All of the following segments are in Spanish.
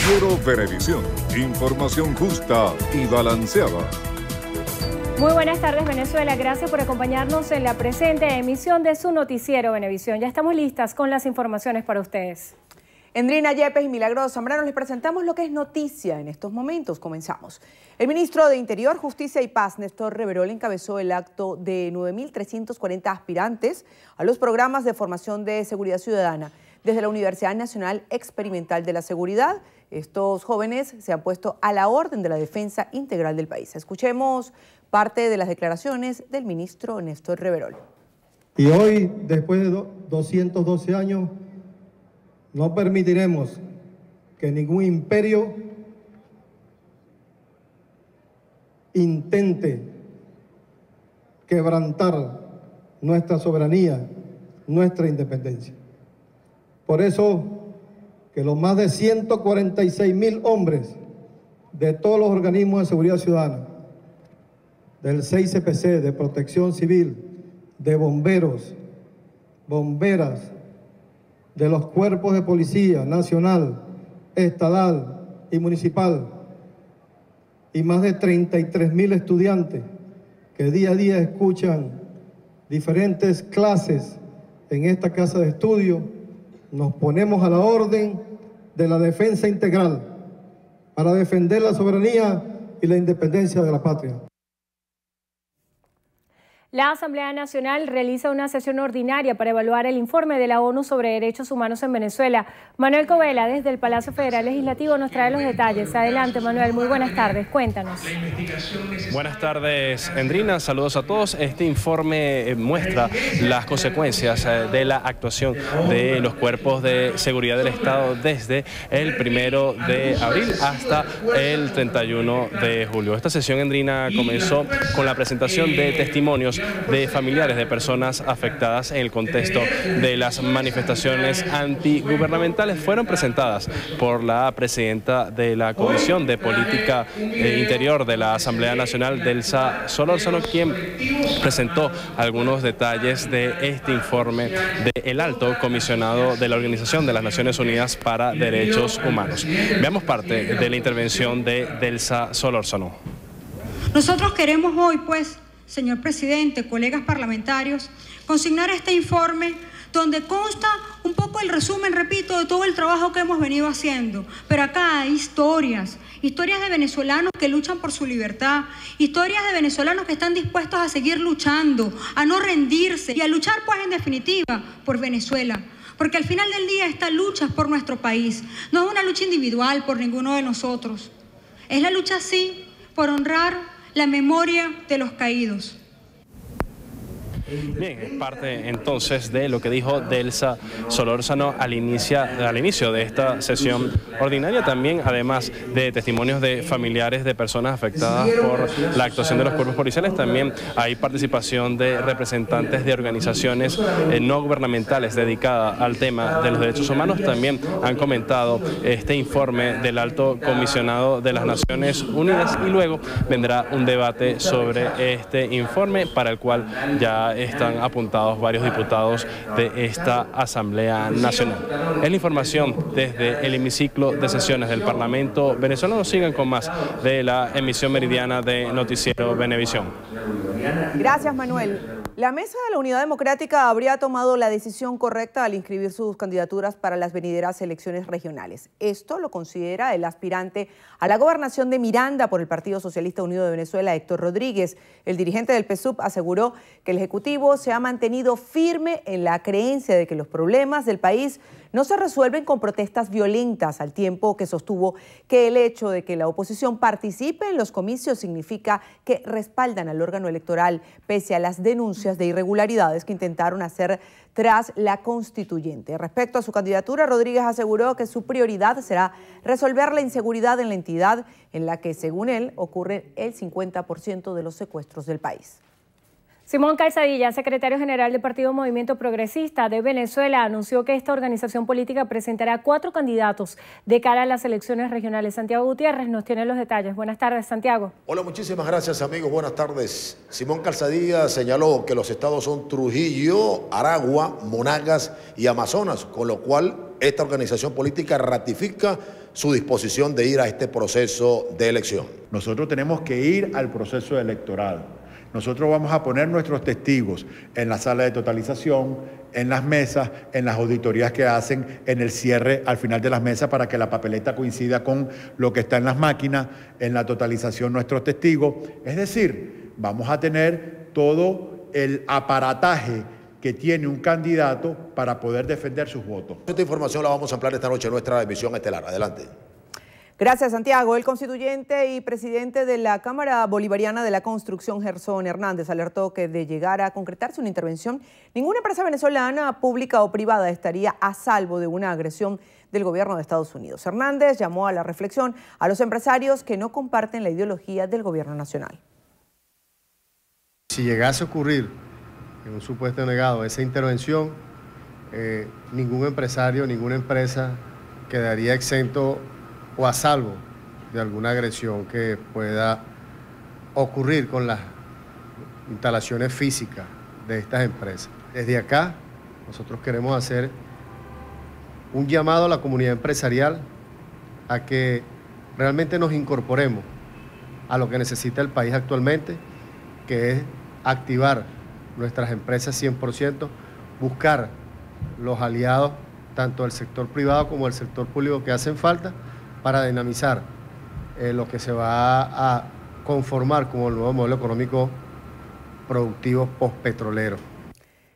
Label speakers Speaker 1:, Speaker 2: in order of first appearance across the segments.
Speaker 1: Noticiero Venevisión. Información justa y balanceada.
Speaker 2: Muy buenas tardes, Venezuela. Gracias por acompañarnos en la presente emisión de su Noticiero Venevisión. Ya estamos listas con las informaciones para ustedes.
Speaker 3: Endrina Yepes y Milagros Zambrano, les presentamos lo que es noticia en estos momentos. Comenzamos. El ministro de Interior, Justicia y Paz, Néstor Reverol, encabezó el acto de 9.340 aspirantes a los programas de formación de seguridad ciudadana desde la Universidad Nacional Experimental de la Seguridad. Estos jóvenes se han puesto a la orden de la defensa integral del país. Escuchemos parte de las declaraciones del ministro Néstor Reverol.
Speaker 4: Y hoy, después de 212 años, no permitiremos que ningún imperio intente quebrantar nuestra soberanía, nuestra independencia. Por eso, que los más de 146.000 hombres de todos los organismos de seguridad ciudadana, del 6CPC, de Protección Civil, de bomberos, bomberas, de los cuerpos de policía nacional, estatal y municipal, y más de 33.000 estudiantes que día a día escuchan diferentes clases en esta casa de estudio, nos ponemos a la orden de la defensa integral para defender la soberanía y la independencia de la patria.
Speaker 2: La Asamblea Nacional realiza una sesión ordinaria para evaluar el informe de la ONU sobre derechos humanos en Venezuela. Manuel Covela, desde el Palacio Federal Legislativo, nos trae los detalles. Adelante, Manuel, muy buenas tardes, cuéntanos.
Speaker 5: Buenas tardes, Endrina, saludos a todos. Este informe muestra las consecuencias de la actuación de los cuerpos de seguridad del Estado desde el 1 de abril hasta el 31 de julio. Esta sesión, Endrina, comenzó con la presentación de testimonios de familiares de personas afectadas en el contexto de las manifestaciones antigubernamentales. Fueron presentadas por la presidenta de la Comisión de Política Interior de la Asamblea Nacional, Delsa Solórzano, quien presentó algunos detalles de este informe del Alto Comisionado de la Organización de las Naciones Unidas para Derechos Humanos. Veamos parte de la intervención de Delsa Solórzano.
Speaker 6: Nosotros queremos hoy, pues, señor presidente, colegas parlamentarios, consignar este informe donde consta un poco el resumen, repito, de todo el trabajo que hemos venido haciendo. Pero acá hay historias de venezolanos que luchan por su libertad, historias de venezolanos que están dispuestos a seguir luchando, a no rendirse y a luchar, pues, en definitiva, por Venezuela. Porque al final del día esta lucha es por nuestro país, no es una lucha individual por ninguno de nosotros. Es la lucha, sí, por honrar la memoria de los caídos.
Speaker 5: Bien, es parte entonces de lo que dijo Delsa Solórzano al inicio de esta sesión ordinaria. También, además de testimonios de familiares de personas afectadas por la actuación de los cuerpos policiales, también hay participación de representantes de organizaciones no gubernamentales dedicadas al tema de los derechos humanos. También han comentado este informe del Alto Comisionado de las Naciones Unidas y luego vendrá un debate sobre este informe, para el cual ya están apuntados varios diputados de esta Asamblea Nacional. Es la información desde el hemiciclo de sesiones del Parlamento venezolano. Sigan con más de la emisión meridiana de Noticiero Venevisión.
Speaker 3: Gracias, Manuel. La Mesa de la Unidad Democrática habría tomado la decisión correcta al inscribir sus candidaturas para las venideras elecciones regionales. Esto lo considera el aspirante a la gobernación de Miranda por el Partido Socialista Unido de Venezuela, Héctor Rodríguez. El dirigente del PSUV aseguró que el Ejecutivo se ha mantenido firme en la creencia de que los problemas del país no se resuelven con protestas violentas, al tiempo que sostuvo que el hecho de que la oposición participe en los comicios significa que respaldan al órgano electoral, pese a las denuncias de irregularidades que intentaron hacer tras la constituyente. Respecto a su candidatura, Rodríguez aseguró que su prioridad será resolver la inseguridad en la entidad, en la que, según él, ocurre el 50% de los secuestros del país.
Speaker 2: Simón Calzadilla, secretario general del Partido Movimiento Progresista de Venezuela, anunció que esta organización política presentará 4 candidatos de cara a las elecciones regionales. Santiago Gutiérrez nos tiene los detalles. Buenas tardes, Santiago.
Speaker 7: Hola, muchísimas gracias, amigos. Buenas tardes. Simón Calzadilla señaló que los estados son Trujillo, Aragua, Monagas y Amazonas, con lo cual esta organización política ratifica su disposición de ir a este proceso de elección.
Speaker 8: Nosotros tenemos que ir al proceso electoral. Nosotros vamos a poner nuestros testigos en la sala de totalización, en las mesas, en las auditorías que hacen, en el cierre al final de las mesas para que la papeleta coincida con lo que está en las máquinas, en la totalización nuestros testigos. Es decir, vamos a tener todo el aparataje que tiene un candidato para poder defender sus votos.
Speaker 7: Esta información la vamos a ampliar esta noche en nuestra emisión estelar. Adelante.
Speaker 3: Gracias, Santiago. El constituyente y presidente de la Cámara Bolivariana de la Construcción, Gerson Hernández, alertó que de llegar a concretarse una intervención, ninguna empresa venezolana, pública o privada, estaría a salvo de una agresión del gobierno de Estados Unidos. Hernández llamó a la reflexión a los empresarios que no comparten la ideología del gobierno nacional.
Speaker 9: Si llegase a ocurrir en un supuesto negado esa intervención, ningún empresario, ninguna empresa quedaría exento o a salvo de alguna agresión que pueda ocurrir con las instalaciones físicas de estas empresas. Desde acá, nosotros queremos hacer un llamado a la comunidad empresarial a que realmente nos incorporemos a lo que necesita el país actualmente, que es activar nuestras empresas 100%, buscar los aliados, tanto del sector privado como del sector público que hacen falta, para dinamizar lo que se va a conformar como el nuevo modelo económico productivo postpetrolero.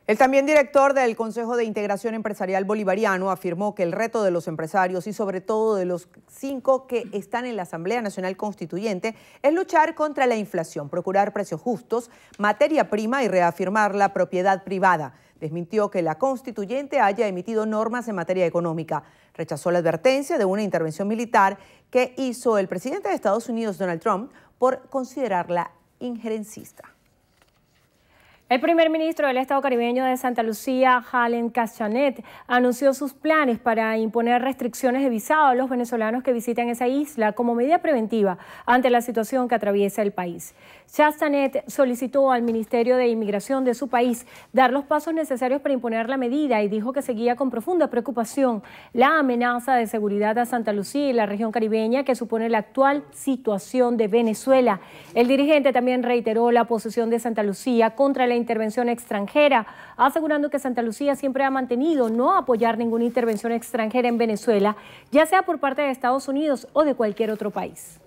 Speaker 3: El también director del Consejo de Integración Empresarial Bolivariano afirmó que el reto de los empresarios y sobre todo de los 5 que están en la Asamblea Nacional Constituyente es luchar contra la inflación, procurar precios justos, materia prima y reafirmar la propiedad privada. Desmintió que la constituyente haya emitido normas en materia económica. Rechazó la advertencia de una intervención militar que hizo el presidente de Estados Unidos, Donald Trump, por considerarla injerencista.
Speaker 2: El primer ministro del Estado caribeño de Santa Lucía, Halen Castanet, anunció sus planes para imponer restricciones de visado a los venezolanos que visitan esa isla como medida preventiva ante la situación que atraviesa el país. Castanet solicitó al Ministerio de Inmigración de su país dar los pasos necesarios para imponer la medida y dijo que seguía con profunda preocupación la amenaza de seguridad a Santa Lucía y la región caribeña que supone la actual situación de Venezuela. El dirigente también reiteró la posición de Santa Lucía contra la intervención extranjera, asegurando que Santa Lucía siempre ha mantenido no apoyar ninguna intervención extranjera en Venezuela, ya sea por parte de Estados Unidos o de cualquier otro país.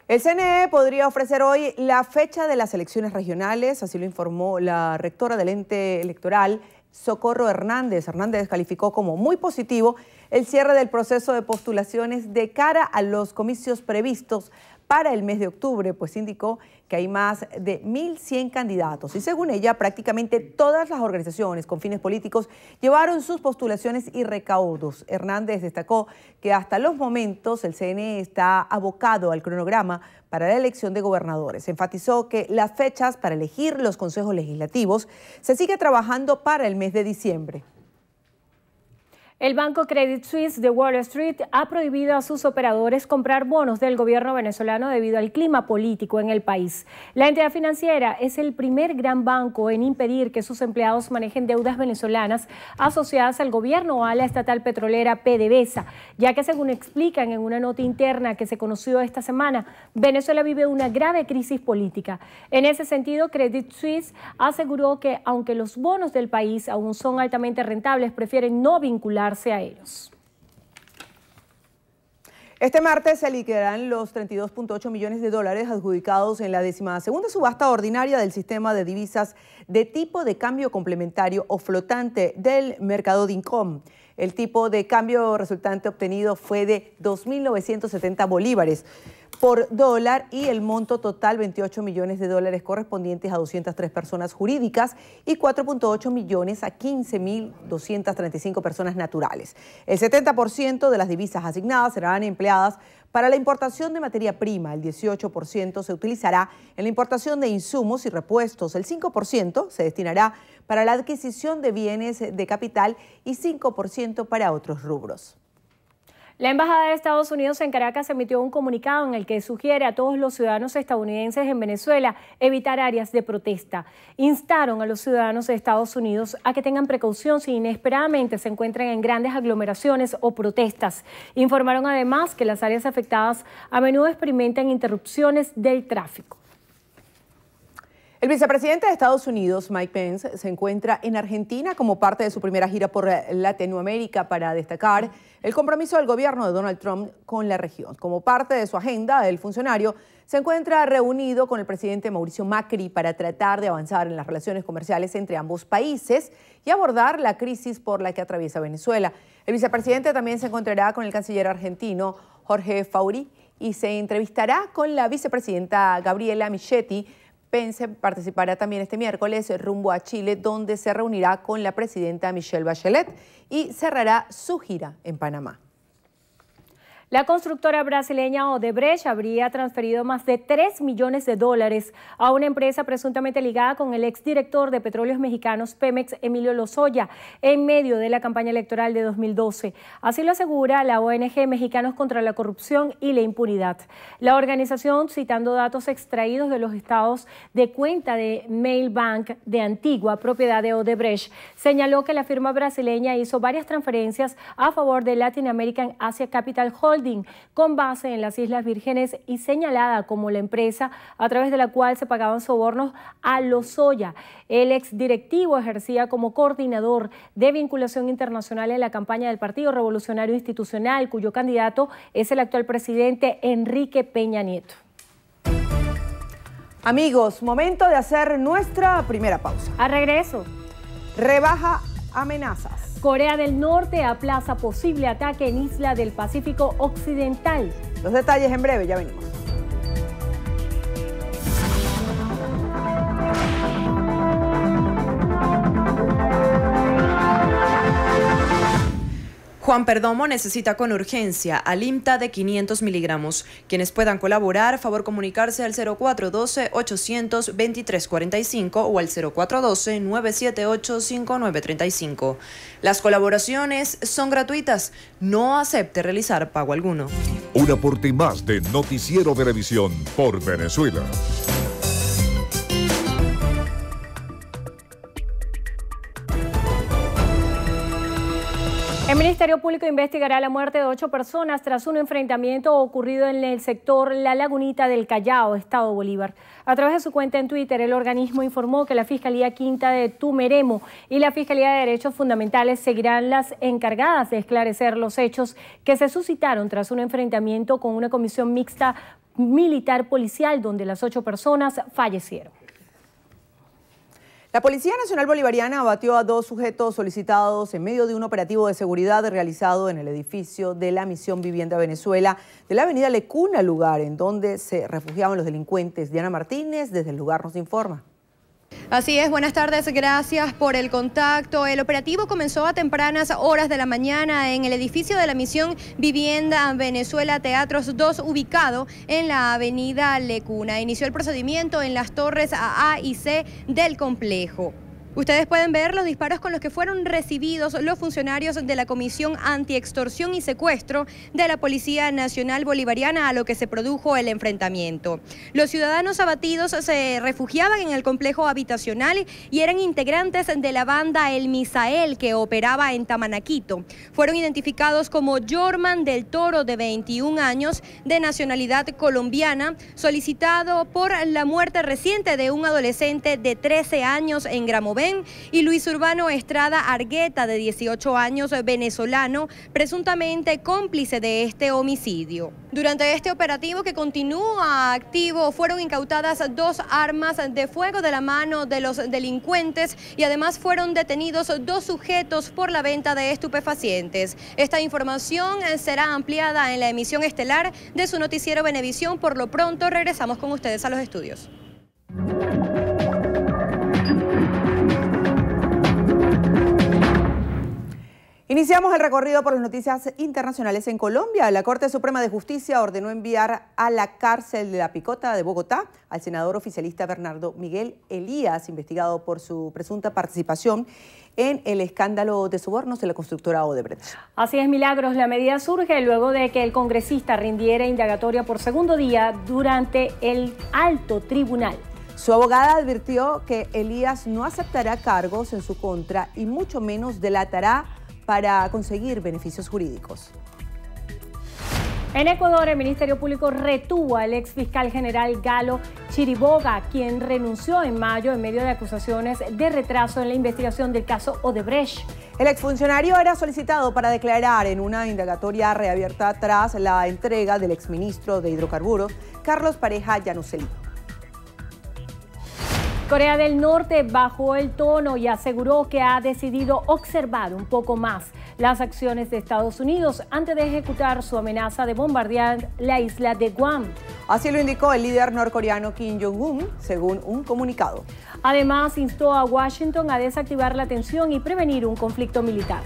Speaker 3: El CNE podría ofrecer hoy la fecha de las elecciones regionales, así lo informó la rectora del ente electoral, Socorro Hernández. Hernández calificó como muy positivo el cierre del proceso de postulaciones de cara a los comicios previstos para el mes de octubre, pues indicó que hay más de 1.100 candidatos y según ella prácticamente todas las organizaciones con fines políticos llevaron sus postulaciones y recaudos. Hernández destacó que hasta los momentos el CNE está abocado al cronograma para la elección de gobernadores. Enfatizó que las fechas para elegir los consejos legislativos se sigue trabajando para el mes de diciembre.
Speaker 2: El banco Credit Suisse de Wall Street ha prohibido a sus operadores comprar bonos del gobierno venezolano debido al clima político en el país. La entidad financiera es el primer gran banco en impedir que sus empleados manejen deudas venezolanas asociadas al gobierno o a la estatal petrolera PDVSA, ya que según explican en una nota interna que se conoció esta semana, Venezuela vive una grave crisis política. En ese sentido, Credit Suisse aseguró que aunque los bonos del país aún son altamente rentables, prefieren no vincularse a ellos.
Speaker 3: Este martes se liquidarán los 32.8 millones de dólares adjudicados en la 12ª subasta ordinaria del sistema de divisas de tipo de cambio complementario o flotante del mercado de Incom. El tipo de cambio resultante obtenido fue de 2.970 bolívares por dólar y el monto total 28 millones de dólares correspondientes a 203 personas jurídicas y 4.8 millones a 15.235 personas naturales. El 70% de las divisas asignadas serán empleadas para la importación de materia prima, el 18% se utilizará en la importación de insumos y repuestos, el 5% se destinará para la adquisición de bienes de capital y 5% para otros rubros.
Speaker 2: La Embajada de Estados Unidos en Caracas emitió un comunicado en el que sugiere a todos los ciudadanos estadounidenses en Venezuela evitar áreas de protesta. Instaron a los ciudadanos de Estados Unidos a que tengan precaución si inesperadamente se encuentran en grandes aglomeraciones o protestas. Informaron además que las áreas afectadas a menudo experimentan interrupciones del tráfico.
Speaker 3: El vicepresidente de Estados Unidos, Mike Pence, se encuentra en Argentina como parte de su primera gira por Latinoamérica para destacar el compromiso del gobierno de Donald Trump con la región. Como parte de su agenda, el funcionario se encuentra reunido con el presidente Mauricio Macri para tratar de avanzar en las relaciones comerciales entre ambos países y abordar la crisis por la que atraviesa Venezuela. El vicepresidente también se encontrará con el canciller argentino Jorge Fauri y se entrevistará con la vicepresidenta Gabriela Michetti. Pence participará también este miércoles rumbo a Chile, donde se reunirá con la presidenta Michelle Bachelet y cerrará su gira en Panamá.
Speaker 2: La constructora brasileña Odebrecht habría transferido más de $3 millones a una empresa presuntamente ligada con el exdirector de Petróleos Mexicanos Pemex, Emilio Lozoya, en medio de la campaña electoral de 2012. Así lo asegura la ONG Mexicanos contra la Corrupción y la Impunidad. La organización, citando datos extraídos de los estados de cuenta de Mailbank de Antigua, propiedad de Odebrecht, señaló que la firma brasileña hizo varias transferencias a favor de Latin American Asia Capital Holding, con base en las Islas Vírgenes y señalada como la empresa a través de la cual se pagaban sobornos a Lozoya. El exdirectivo ejercía como coordinador de vinculación internacional en la campaña del Partido Revolucionario Institucional, cuyo candidato es el actual presidente Enrique Peña Nieto.
Speaker 3: Amigos, momento de hacer nuestra primera pausa.
Speaker 2: A regreso.
Speaker 3: Rebaja amenazas.
Speaker 2: Corea del Norte aplaza posible ataque en Isla del Pacífico Occidental.
Speaker 3: Los detalles en breve, ya venimos.
Speaker 10: Juan Perdomo necesita con urgencia Alimta de 500 miligramos. Quienes puedan colaborar, favor comunicarse al 0412-800-2345 o al 0412-978-5935. Las colaboraciones son gratuitas. No acepte realizar pago alguno.
Speaker 1: Un aporte más de Noticiero Venevisión por Venezuela.
Speaker 2: El Ministerio Público investigará la muerte de 8 personas tras un enfrentamiento ocurrido en el sector La Lagunita del Callao, Estado Bolívar. A través de su cuenta en Twitter, el organismo informó que la Fiscalía Quinta de Tumeremo y la Fiscalía de Derechos Fundamentales seguirán las encargadas de esclarecer los hechos que se suscitaron tras un enfrentamiento con una comisión mixta militar-policial donde las 8 personas fallecieron.
Speaker 3: La Policía Nacional Bolivariana abatió a 2 sujetos solicitados en medio de un operativo de seguridad realizado en el edificio de la Misión Vivienda Venezuela de la avenida Lecuna, lugar en donde se refugiaban los delincuentes. Diana Martínez, desde el lugar, nos informa.
Speaker 11: Así es, buenas tardes, gracias por el contacto. El operativo comenzó a tempranas horas de la mañana en el edificio de la Misión Vivienda Venezuela Teatros 2, ubicado en la avenida Lecuna. Inició el procedimiento en las torres A y C del complejo. Ustedes pueden ver los disparos con los que fueron recibidos los funcionarios de la Comisión Antiextorsión y Secuestro de la Policía Nacional Bolivariana, a lo que se produjo el enfrentamiento. Los ciudadanos abatidos se refugiaban en el complejo habitacional y eran integrantes de la banda El Misael, que operaba en Tamanaquito. Fueron identificados como Jorman del Toro, de 21 años, de nacionalidad colombiana, solicitado por la muerte reciente de un adolescente de 13 años en Gramovén, y Luis Urbano Estrada Argueta, de 18 años, venezolano, presuntamente cómplice de este homicidio. Durante este operativo, que continúa activo, fueron incautadas 2 armas de fuego de la mano de los delincuentes y además fueron detenidos 2 sujetos por la venta de estupefacientes. Esta información será ampliada en la emisión estelar de su noticiero Venevisión. Por lo pronto, regresamos con ustedes a los estudios.
Speaker 3: Iniciamos el recorrido por las noticias internacionales en Colombia. La Corte Suprema de Justicia ordenó enviar a la cárcel de La Picota de Bogotá al senador oficialista Bernardo Miguel Elías, investigado por su presunta participación en el escándalo de sobornos de la constructora Odebrecht.
Speaker 2: Así es, Milagros. La medida surge luego de que el congresista rindiera indagatoria por segundo día durante el alto tribunal.
Speaker 3: Su abogada advirtió que Elías no aceptará cargos en su contra y mucho menos delatará para conseguir beneficios jurídicos.
Speaker 2: En Ecuador, el Ministerio Público retuvo al ex fiscal general Galo Chiriboga, quien renunció en mayo en medio de acusaciones de retraso en la investigación del caso Odebrecht.
Speaker 3: El exfuncionario era solicitado para declarar en una indagatoria reabierta tras la entrega del exministro de Hidrocarburos, Carlos Pareja Llanuselí.
Speaker 2: Corea del Norte bajó el tono y aseguró que ha decidido observar un poco más las acciones de Estados Unidos antes de ejecutar su amenaza de bombardear la isla de Guam.
Speaker 3: Así lo indicó el líder norcoreano Kim Jong-un, según un comunicado.
Speaker 2: Además, instó a Washington a desactivar la tensión y prevenir un conflicto militar.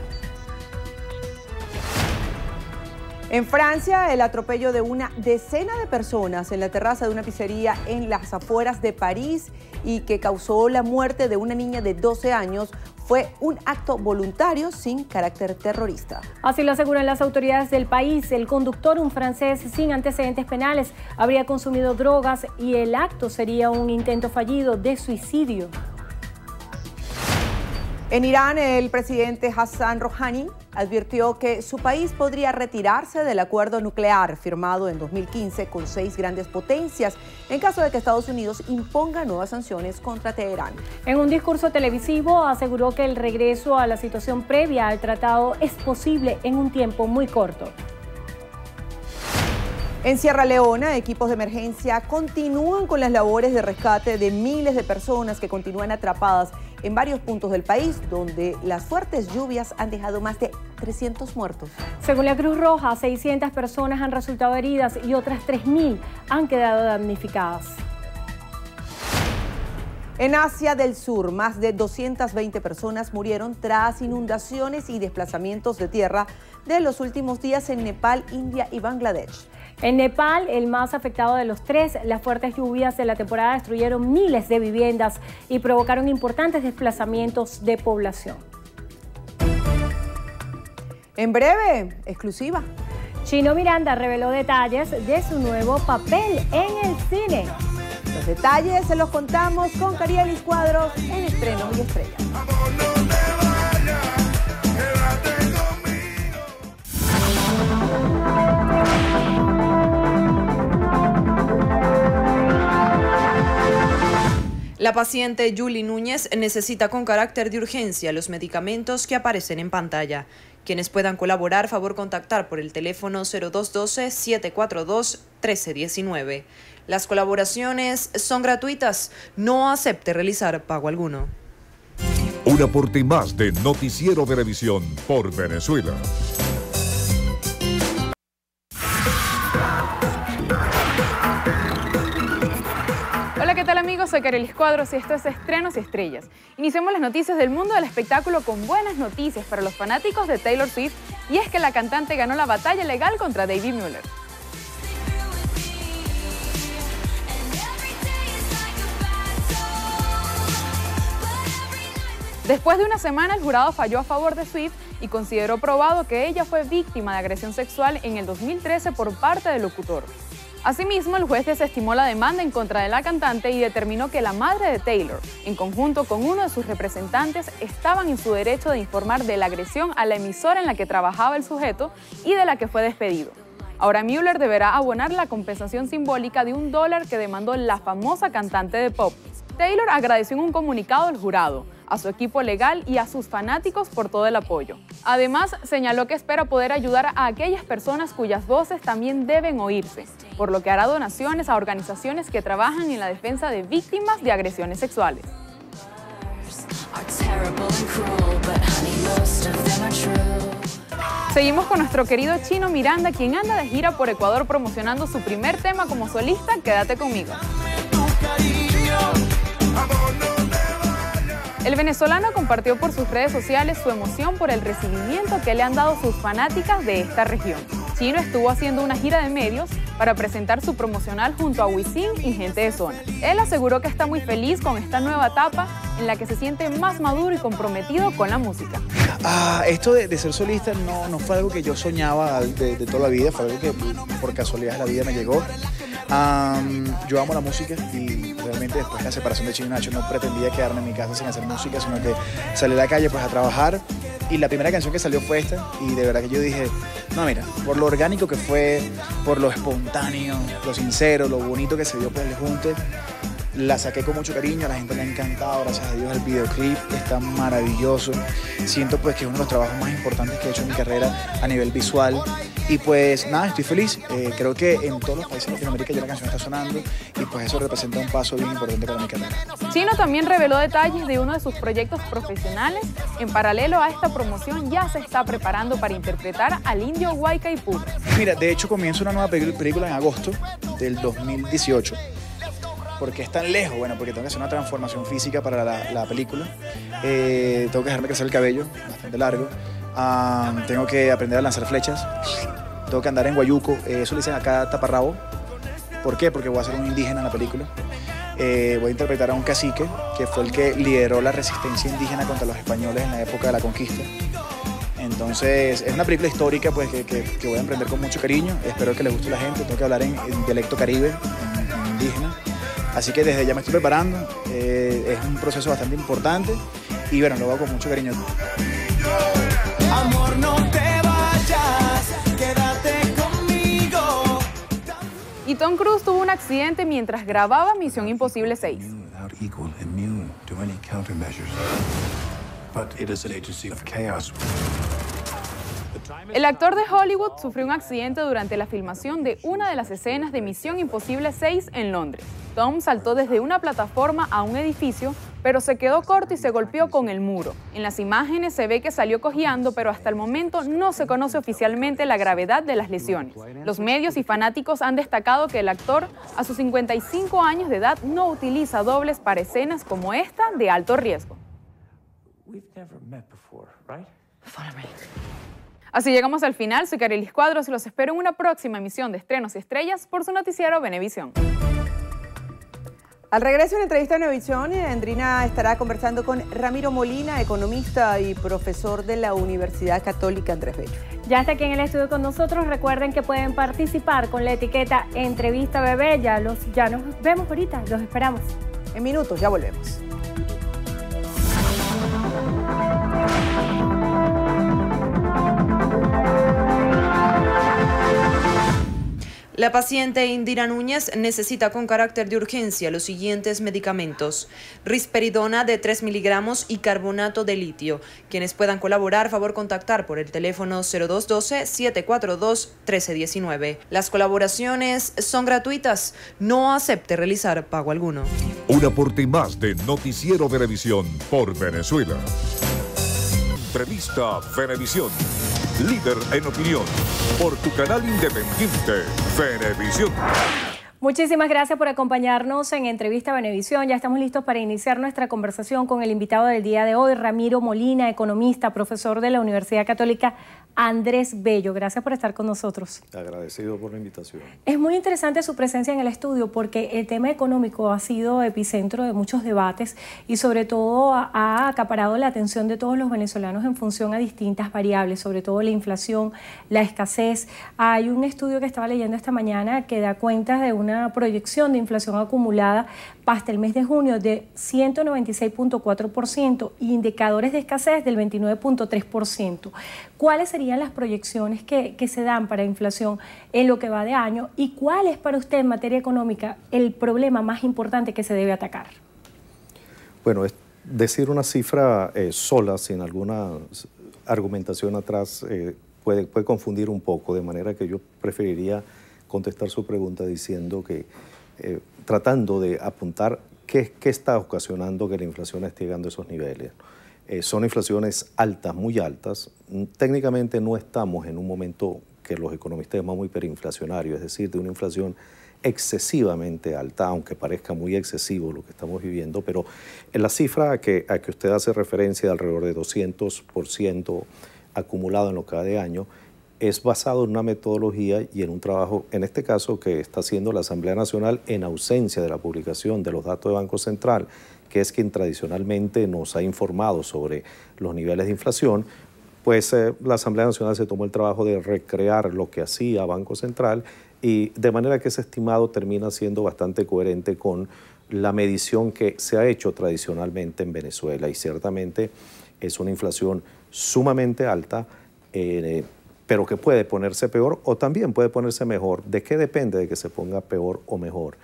Speaker 3: En Francia, el atropello de una decena de personas en la terraza de una pizzería en las afueras de París y que causó la muerte de una niña de 12 años fue un acto voluntario sin carácter terrorista.
Speaker 2: Así lo aseguran las autoridades del país. El conductor, un francés sin antecedentes penales, habría consumido drogas y el acto sería un intento fallido de suicidio.
Speaker 3: En Irán, el presidente Hassan Rouhani advirtió que su país podría retirarse del acuerdo nuclear firmado en 2015 con 6 grandes potencias en caso de que Estados Unidos imponga nuevas sanciones contra Teherán.
Speaker 2: En un discurso televisivo aseguró que el regreso a la situación previa al tratado es posible en un tiempo muy corto.
Speaker 3: En Sierra Leona, equipos de emergencia continúan con las labores de rescate de miles de personas que continúan atrapadas en varios puntos del país, donde las fuertes lluvias han dejado más de 300 muertos.
Speaker 2: Según la Cruz Roja, 600 personas han resultado heridas y otras 3.000 han quedado damnificadas.
Speaker 3: En Asia del Sur, más de 220 personas murieron tras inundaciones y desplazamientos de tierra de los últimos días en Nepal, India y Bangladesh.
Speaker 2: En Nepal, el más afectado de los 3, las fuertes lluvias de la temporada destruyeron miles de viviendas y provocaron importantes desplazamientos de población.
Speaker 3: En breve, exclusiva.
Speaker 2: Chino Miranda reveló detalles de su nuevo papel en el cine.
Speaker 3: Los detalles se los contamos con Karielis Cuadros en Estrenos y Estrellas.
Speaker 10: La paciente Julie Núñez necesita con carácter de urgencia los medicamentos que aparecen en pantalla. Quienes puedan colaborar, favor contactar por el teléfono 0212-742-1319. Las colaboraciones son gratuitas, no acepte realizar pago alguno.
Speaker 1: Un aporte más de Noticiero Venevisión por Venezuela.
Speaker 12: Hola, ¿qué tal amigos? Soy Karielis Cuadros y esto es Estrenos y Estrellas. Iniciamos las noticias del mundo del espectáculo con buenas noticias para los fanáticos de Taylor Swift, y es que la cantante ganó la batalla legal contra David Mueller. Después de una semana, el jurado falló a favor de Swift y consideró probado que ella fue víctima de agresión sexual en el 2013 por parte del locutor. Asimismo, el juez desestimó la demanda en contra de la cantante y determinó que la madre de Taylor, en conjunto con uno de sus representantes, estaban en su derecho de informar de la agresión a la emisora en la que trabajaba el sujeto y de la que fue despedido. Ahora Mueller deberá abonar la compensación simbólica de $1 que demandó la famosa cantante de pop. Taylor agradeció en un comunicado al jurado, a su equipo legal y a sus fanáticos por todo el apoyo. Además, señaló que espera poder ayudar a aquellas personas cuyas voces también deben oírse, por lo que hará donaciones a organizaciones que trabajan en la defensa de víctimas de agresiones sexuales. Seguimos con nuestro querido Chino Miranda, quien anda de gira por Ecuador promocionando su primer tema como solista, Quédate Conmigo. El venezolano compartió por sus redes sociales su emoción por el recibimiento que le han dado sus fanáticas de esta región. Chino estuvo haciendo una gira de medios para presentar su promocional junto a Wisin y Gente de Zona. Él aseguró que está muy feliz con esta nueva etapa en la que se siente más maduro y comprometido con la música.
Speaker 13: Esto de ser solista no fue algo que yo soñaba de toda la vida, fue algo que por casualidad de la vida me llegó. Yo amo la música y realmente después de la separación de Chino y Nacho no pretendía quedarme en mi casa sin hacer música, sino que salí a la calle pues a trabajar, y la primera canción que salió fue esta, y de verdad que yo dije, no mira, por lo orgánico que fue, por lo espontáneo, lo sincero, lo bonito que se dio pues el junte, la saqué con mucho cariño, a la gente le ha encantado, gracias a Dios el videoclip está maravilloso, siento pues que es uno de los trabajos más importantes que he hecho en mi carrera a nivel visual, y pues nada, estoy feliz, creo que en todos los países de Latinoamérica ya la canción está sonando y pues eso representa un paso bien importante para mi carrera.
Speaker 12: Chino también reveló detalles de uno de sus proyectos profesionales. En paralelo a esta promoción ya se está preparando para interpretar al indio Huaycaipuro.
Speaker 13: Mira, de hecho comienza una nueva película en agosto del 2018. ¿Por qué es tan lejos? Bueno, porque tengo que hacer una transformación física para la película. Tengo que dejarme crecer el cabello, bastante largo. Tengo que aprender a lanzar flechas. Tengo que andar en guayuco. Eso le dicen acá taparrabo. ¿Por qué? Porque voy a ser un indígena en la película. Voy a interpretar a un cacique que fue el que lideró la resistencia indígena contra los españoles en la época de la conquista. Entonces, es una película histórica pues, que voy a emprender con mucho cariño. Espero que les guste a la gente. Tengo que hablar en dialecto caribe, en indígena. Así que desde ya me estoy preparando. Es un proceso bastante importante y bueno, lo hago con mucho cariño.
Speaker 14: Amor, no te vayas, quédate conmigo.
Speaker 12: Y Tom Cruise tuvo un accidente mientras grababa Misión Imposible 6. El actor de Hollywood sufrió un accidente durante la filmación de una de las escenas de Misión Imposible 6 en Londres. Tom saltó desde una plataforma a un edificio, pero se quedó corto y se golpeó con el muro. En las imágenes se ve que salió cojeando, pero hasta el momento no se conoce oficialmente la gravedad de las lesiones. Los medios y fanáticos han destacado que el actor, a sus 55 años de edad, no utiliza dobles para escenas como esta de alto riesgo. Así llegamos al final. Soy Carelis Cuadros y los espero en una próxima emisión de Estrenos y Estrellas por su noticiero Venevisión.
Speaker 3: Al regreso en entrevista a Venevisión, Andrina estará conversando con Ramiro Molina, economista y profesor de la Universidad Católica Andrés Bello.
Speaker 2: Ya está aquí en el estudio con nosotros. Recuerden que pueden participar con la etiqueta Entrevista Bebé. Ya nos vemos ahorita, los esperamos.
Speaker 3: En minutos, ya volvemos.
Speaker 10: La paciente Indira Núñez necesita con carácter de urgencia los siguientes medicamentos: risperidona de 3 miligramos y carbonato de litio. Quienes puedan colaborar, favor contactar por el teléfono 0212-742-1319. Las colaboraciones son gratuitas. No acepte realizar pago alguno.
Speaker 1: Un aporte más de Noticiero Venevisión por Venezuela. Revista Venevisión. Líder en opinión, por tu canal independiente, Venevisión.
Speaker 2: Muchísimas gracias por acompañarnos en Entrevista Venevisión. Ya estamos listos para iniciar nuestra conversación con el invitado del día de hoy, Ramiro Molina, economista, profesor de la Universidad Católica Andrés Bello. Gracias por estar con nosotros.
Speaker 15: Agradecido por la invitación.
Speaker 2: Es muy interesante su presencia en el estudio porque el tema económico ha sido epicentro de muchos debates y sobre todo ha acaparado la atención de todos los venezolanos en función a distintas variables, sobre todo la inflación, la escasez. Hay un estudio que estaba leyendo esta mañana que da cuenta de una proyección de inflación acumulada hasta el mes de junio de 196.4% y indicadores de escasez del 29.3%. ¿Cuáles serían las proyecciones que se dan para inflación en lo que va de año y cuál es para usted en materia económica el problema más importante que se debe atacar?
Speaker 15: Bueno, es decir una cifra sola, sin alguna argumentación atrás, puede confundir un poco, de manera que yo preferiría contestar su pregunta diciendo que tratando de apuntar qué está ocasionando que la inflación esté llegando a esos niveles. Son inflaciones altas, muy altas. Técnicamente no estamos en un momento que los economistas llaman hiperinflacionario, es decir, de una inflación excesivamente alta, aunque parezca muy excesivo lo que estamos viviendo, pero en la cifra a que usted hace referencia de alrededor de 200% acumulado en lo que va de año, es basado en una metodología y en un trabajo, en este caso, que está haciendo la Asamblea Nacional en ausencia de la publicación de los datos de Banco Central, que es quien tradicionalmente nos ha informado sobre los niveles de inflación. Pues la Asamblea Nacional se tomó el trabajo de recrear lo que hacía Banco Central, y de manera que ese estimado termina siendo bastante coherente con la medición que se ha hecho tradicionalmente en Venezuela, y ciertamente es una inflación sumamente alta, pero que puede ponerse peor o también puede ponerse mejor. ¿De qué depende de que se ponga peor o mejor?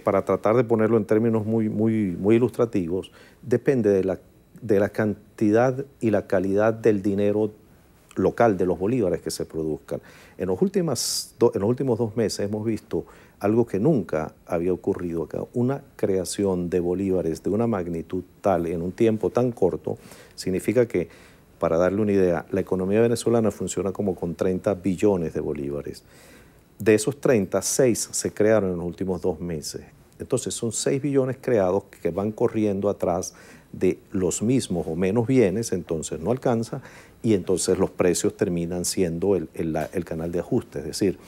Speaker 15: Para tratar de ponerlo en términos muy ilustrativos, depende de la cantidad y la calidad del dinero local, de los bolívares que se produzcan. En los últimos 2 meses hemos visto algo que nunca había ocurrido acá, una creación de bolívares de una magnitud tal en un tiempo tan corto. Significa que, para darle una idea, la economía venezolana funciona como con 30 billones de bolívares. De esos 30, 6 se crearon en los últimos 2 meses. Entonces son 6 billones creados que van corriendo atrás de los mismos o menos bienes, entonces no alcanza, y entonces los precios terminan siendo el canal de ajuste. Es decir,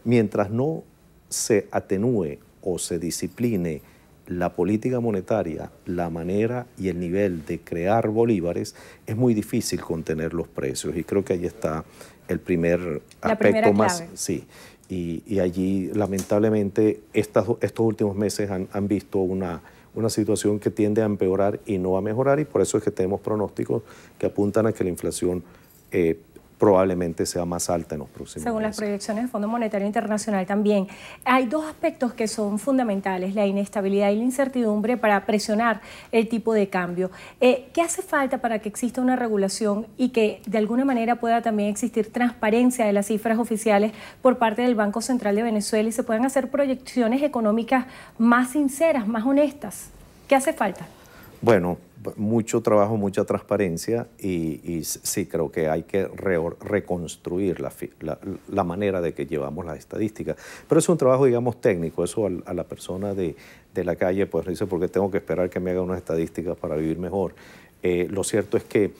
Speaker 15: mientras no se atenúe o se discipline la política monetaria, la manera y el nivel de crear bolívares, es muy difícil contener los precios, y creo que ahí está el primer aspecto más. Sí, y allí lamentablemente estos últimos meses han visto una situación que tiende a empeorar y no a mejorar, y por eso es que tenemos pronósticos que apuntan a que la inflación probablemente sea más alta en los próximos
Speaker 2: Según
Speaker 15: meses.
Speaker 2: las proyecciones del Fondo Monetario Internacional también. Hay 2 aspectos que son fundamentales: la inestabilidad y la incertidumbre para presionar el tipo de cambio. ¿Qué hace falta para que exista una regulación y que de alguna manera pueda también existir transparencia de las cifras oficiales por parte del Banco Central de Venezuela y se puedan hacer proyecciones económicas más sinceras, más honestas? ¿Qué hace falta?
Speaker 15: Bueno, mucho trabajo, mucha transparencia, y sí creo que hay que reconstruir la manera de que llevamos las estadísticas. Pero es un trabajo, digamos, técnico. Eso a la persona de la calle pues dice, ¿por qué tengo que esperar que me haga unas estadísticas para vivir mejor? Lo cierto es que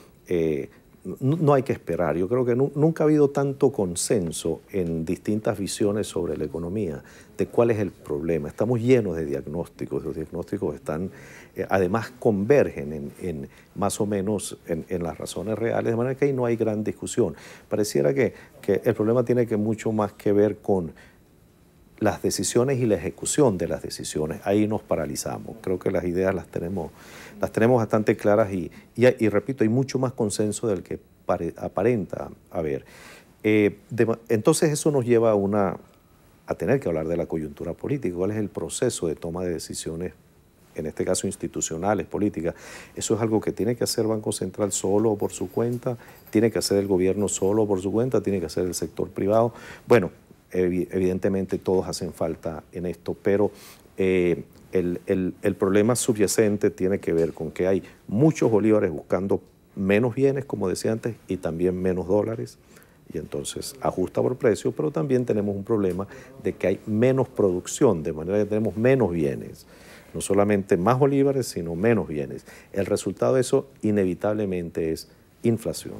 Speaker 15: no hay que esperar. Yo creo que nunca ha habido tanto consenso en distintas visiones sobre la economía de cuál es el problema. Estamos llenos de diagnósticos. Los diagnósticos están, además convergen en más o menos en las razones reales, de manera que ahí no hay gran discusión. Pareciera que el problema tiene mucho más que ver con las decisiones y la ejecución de las decisiones. Ahí nos paralizamos. Creo que las ideas las tenemos bastante claras y repito, hay mucho más consenso del que aparenta haber. Entonces eso nos lleva a tener que hablar de la coyuntura política. ¿Cuál es el proceso de toma de decisiones, en este caso institucionales, políticas? Eso es algo que tiene que hacer Banco Central solo o por su cuenta, tiene que hacer el gobierno solo o por su cuenta, tiene que hacer el sector privado. Bueno, evidentemente todos hacen falta en esto, pero el problema subyacente tiene que ver con que hay muchos bolívares buscando menos bienes, como decía antes, y también menos dólares, y entonces ajusta por precio, pero también tenemos un problema de que hay menos producción, de manera que tenemos menos bienes. No solamente más bolívares, sino menos bienes. El resultado de eso inevitablemente es inflación.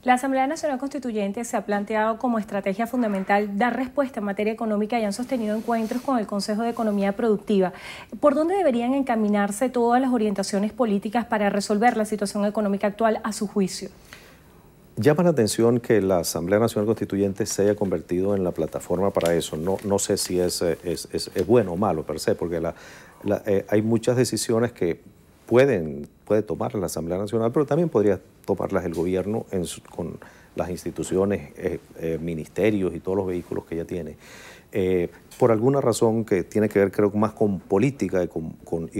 Speaker 2: La Asamblea Nacional Constituyente se ha planteado como estrategia fundamental dar respuesta en materia económica y han sostenido encuentros con el Consejo de Economía Productiva. ¿Por dónde deberían encaminarse todas las orientaciones políticas para resolver la situación económica actual a su juicio?
Speaker 15: Llama la atención que la Asamblea Nacional Constituyente se haya convertido en la plataforma para eso. No sé si es bueno o malo per se, porque hay muchas decisiones que puede tomar la Asamblea Nacional, pero también podría tomarlas el gobierno con las instituciones, ministerios y todos los vehículos que ella tiene. Por alguna razón que tiene que ver, creo, más con política y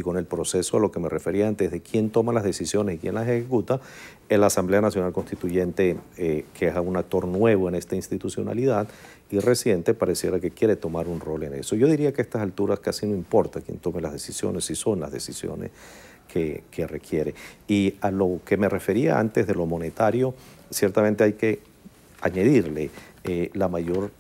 Speaker 15: con el proceso a lo que me refería antes, de quién toma las decisiones y quién las ejecuta, la Asamblea Nacional Constituyente, que es un actor nuevo en esta institucionalidad y reciente, pareciera que quiere tomar un rol en eso. Yo diría que a estas alturas casi no importa quién tome las decisiones, si son las decisiones que requiere. Y a lo que me refería antes de lo monetario, ciertamente hay que añadirle la mayor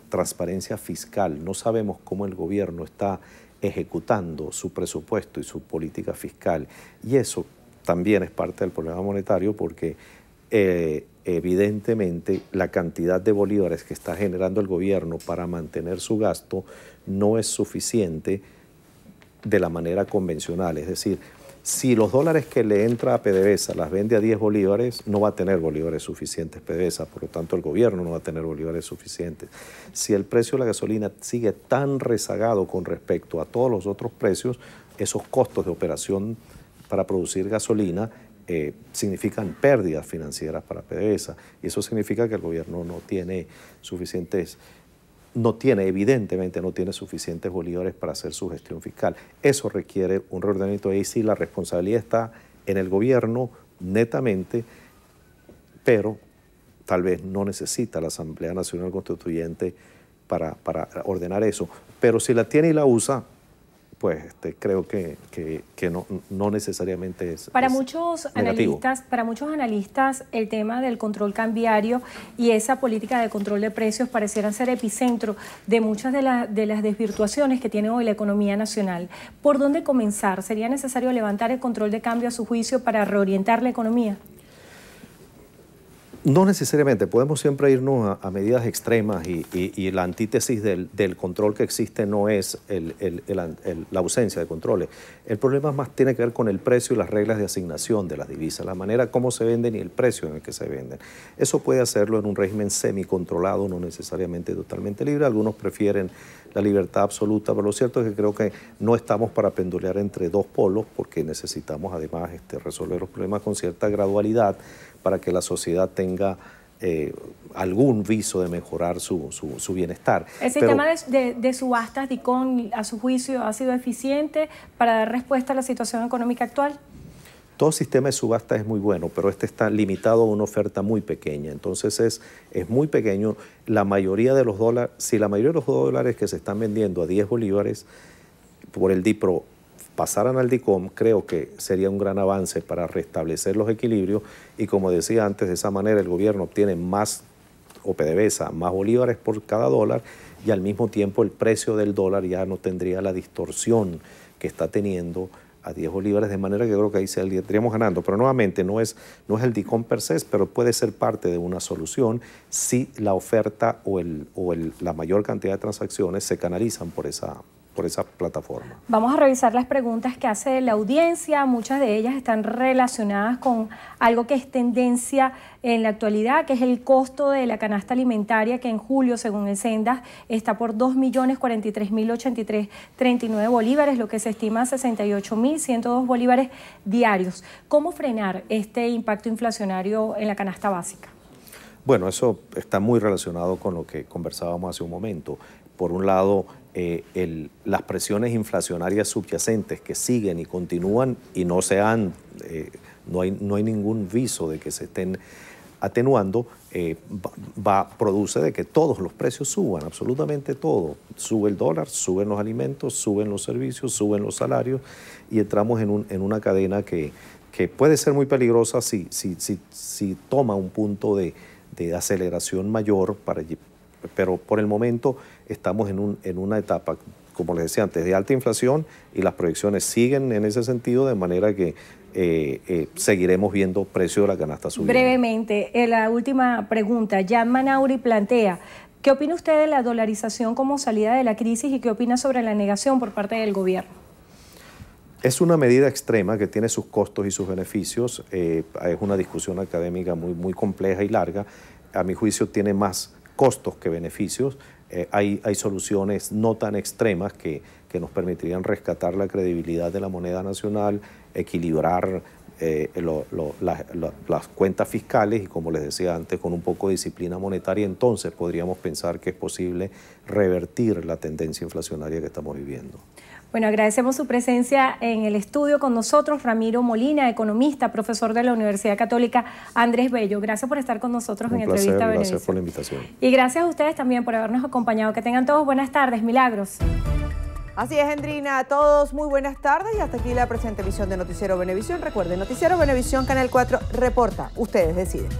Speaker 15: transparencia fiscal, no sabemos cómo el gobierno está ejecutando su presupuesto y su política fiscal. Y eso también es parte del problema monetario porque evidentemente la cantidad de bolívares que está generando el gobierno para mantener su gasto no es suficiente de la manera convencional. Es decir, si los dólares que le entra a PDVSA las vende a 10 bolívares, no va a tener bolívares suficientes PDVSA, por lo tanto el gobierno no va a tener bolívares suficientes. Si el precio de la gasolina sigue tan rezagado con respecto a todos los otros precios, esos costos de operación para producir gasolina significan pérdidas financieras para PDVSA, y eso significa que el gobierno evidentemente no tiene suficientes bolívares para hacer su gestión fiscal. Eso requiere un reordenamiento. Ahí sí la responsabilidad está en el gobierno netamente, pero tal vez no necesita la Asamblea Nacional Constituyente para ordenar eso. Pero si la tiene y la usa, pues creo que no necesariamente es
Speaker 2: para muchos analistas el tema del control cambiario y esa política de control de precios parecieran ser epicentro de muchas de las desvirtuaciones que tiene hoy la economía nacional. ¿Por dónde comenzar? ¿Sería necesario levantar el control de cambio a su juicio para reorientar la economía?
Speaker 15: No necesariamente, podemos siempre irnos a medidas extremas y la antítesis del control que existe no es la ausencia de controles. El problema más tiene que ver con el precio y las reglas de asignación de las divisas, la manera como se venden y el precio en el que se venden. Eso puede hacerlo en un régimen semicontrolado, no necesariamente totalmente libre. Algunos prefieren la libertad absoluta, pero lo cierto es que creo que no estamos para pendulear entre dos polos porque necesitamos además resolver los problemas con cierta gradualidad para que la sociedad tenga algún viso de mejorar su bienestar.
Speaker 2: ¿El sistema de subastas DICON, a su juicio, ha sido eficiente para dar respuesta a la situación económica actual?
Speaker 15: Todo sistema de subasta es muy bueno, pero está limitado a una oferta muy pequeña. Entonces es muy pequeño. La mayoría de los dólares, si la mayoría de los dólares que se están vendiendo a 10 bolívares por el DIPRO pasaran al DICOM, creo que sería un gran avance para restablecer los equilibrios y, como decía antes, de esa manera el gobierno obtiene más, o PDVSA, más bolívares por cada dólar y al mismo tiempo el precio del dólar ya no tendría la distorsión que está teniendo a 10 bolívares, de manera que creo que ahí saldríamos ganando. Pero nuevamente no es el DICOM per se, pero puede ser parte de una solución si la oferta o la mayor cantidad de transacciones se canalizan por esa plataforma.
Speaker 2: Vamos a revisar las preguntas que hace la audiencia. Muchas de ellas están relacionadas con algo que es tendencia en la actualidad, que es el costo de la canasta alimentaria, que en julio, según el Sendas, está por 2.043.083.39 bolívares, lo que se estima 68.102 bolívares diarios. ¿Cómo frenar este impacto inflacionario en la canasta básica?
Speaker 15: Bueno, eso está muy relacionado con lo que conversábamos hace un momento. Por un lado, las presiones inflacionarias subyacentes que siguen y continúan y no hay ningún viso de que se estén atenuando, produce de que todos los precios suban, absolutamente todo. Sube el dólar, suben los alimentos, suben los servicios, suben los salarios y entramos en una cadena que puede ser muy peligrosa si toma un punto de aceleración mayor, pero por el momento estamos en una etapa, como les decía antes, de alta inflación y las proyecciones siguen en ese sentido, de manera que seguiremos viendo precio de la canasta subiendo.
Speaker 2: Brevemente, la última pregunta. Jan Manauri plantea, ¿qué opina usted de la dolarización como salida de la crisis y qué opina sobre la negación por parte del gobierno?
Speaker 15: Es una medida extrema que tiene sus costos y sus beneficios. Es una discusión académica muy compleja y larga. A mi juicio tiene más costos que beneficios. Hay soluciones no tan extremas que nos rescatar la credibilidad de la moneda nacional, equilibrar las cuentas fiscales y, como les decía antes, con un poco de disciplina monetaria, entonces podríamos pensar que es posible revertir la tendencia inflacionaria que estamos viviendo.
Speaker 2: Bueno, agradecemos su presencia en el estudio con nosotros, Ramiro Molina, economista, profesor de la Universidad Católica Andrés Bello. Gracias por estar con nosotros en Entrevista a Venevisión.
Speaker 15: Gracias por la invitación.
Speaker 2: Y gracias a ustedes también por habernos acompañado. Que tengan todos buenas tardes, milagros.
Speaker 3: Así es, Endrina, a todos muy buenas tardes y hasta aquí la presente emisión de Noticiero Venevisión. Recuerden, Noticiero Venevisión, Canal 4, reporta, ustedes deciden.